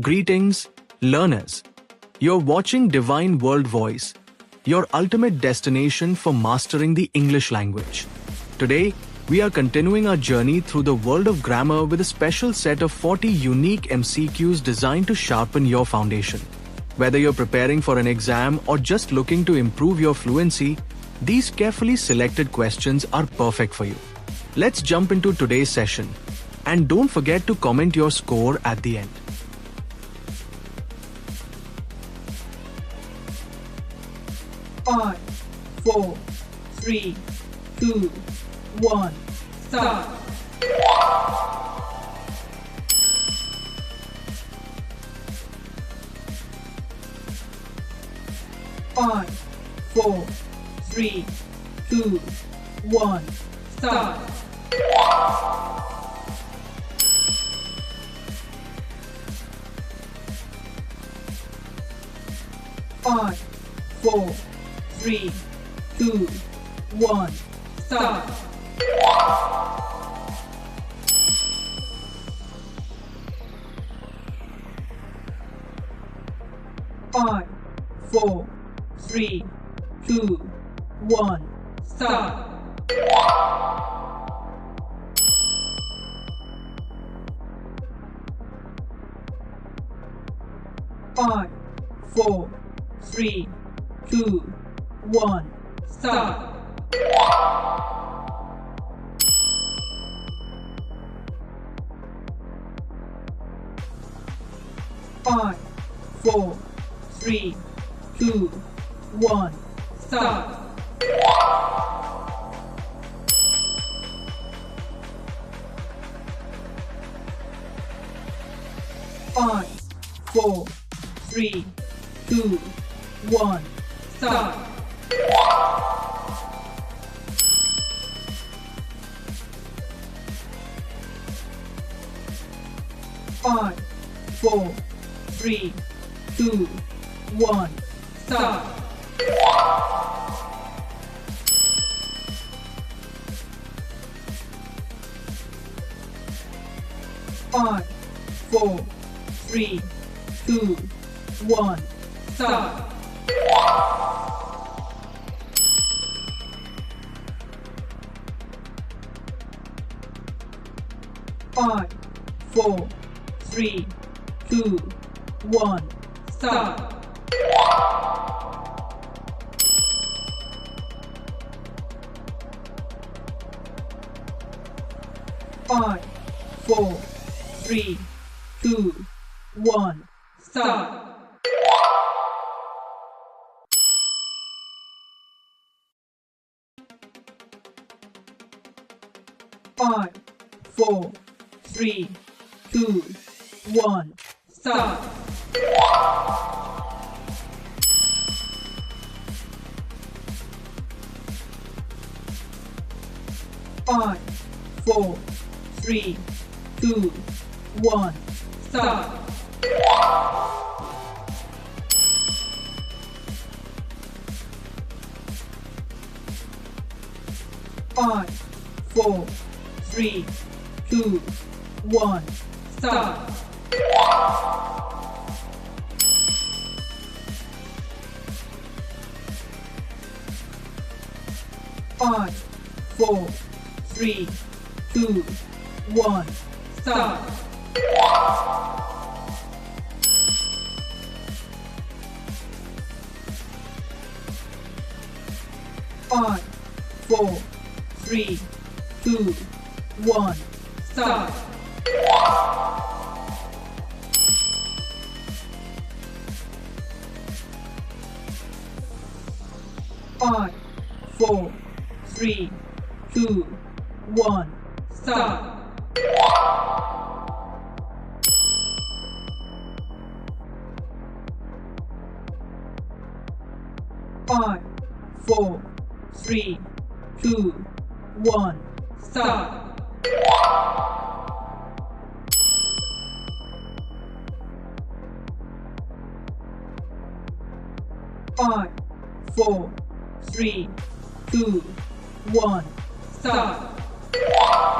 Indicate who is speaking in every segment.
Speaker 1: Greetings, learners. You're watching Divine World Voice, your ultimate destination for mastering the English language. Today, we are continuing our journey through the world of grammar with a special set of 40 unique MCQs designed to sharpen your foundation. Whether you're preparing for an exam or just looking to improve your fluency, these carefully selected questions are perfect for you. Let's jump into today's session. And don't forget to comment your score at the end.
Speaker 2: Five, four, three, two, one, start. 5, 4, 3, 2, 1, start. 5, 4, 3, 2, 1, start. 5, 4, 3, 2, 1, start. 5, 4, 3, 2, 1, start. 5, 4, 3, 2, 1, start. 5, 4, 3, 2, 1, start. 5, 4, 3, 2, 1, start. 5, 4, 3, 2, 1, start. 5, 4, 3, 2, 1, start. 5, 4, 3, 2, 1, start. 5, 4, 3, 2, 1, start. 5, 4, 3, 2, 1, start. 5, 4, 3, 2, 1, start. 5, 4, 3, 2, 1, start. 5, 4, 3, 2, 1, start. 5, 4, 3, 2, 1, start. 5, 4, 3, 2, 1, start. 5, 4, 3, 2, 1, start. 5,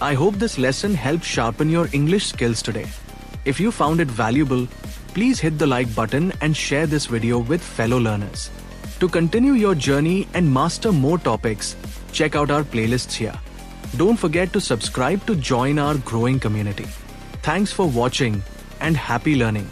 Speaker 1: I hope this lesson helped sharpen your English skills today. If you found it valuable, please hit the like button and share this video with fellow learners. To continue your journey and master more topics, check out our playlists here. Don't forget to subscribe to join our growing community. Thanks for watching and happy learning.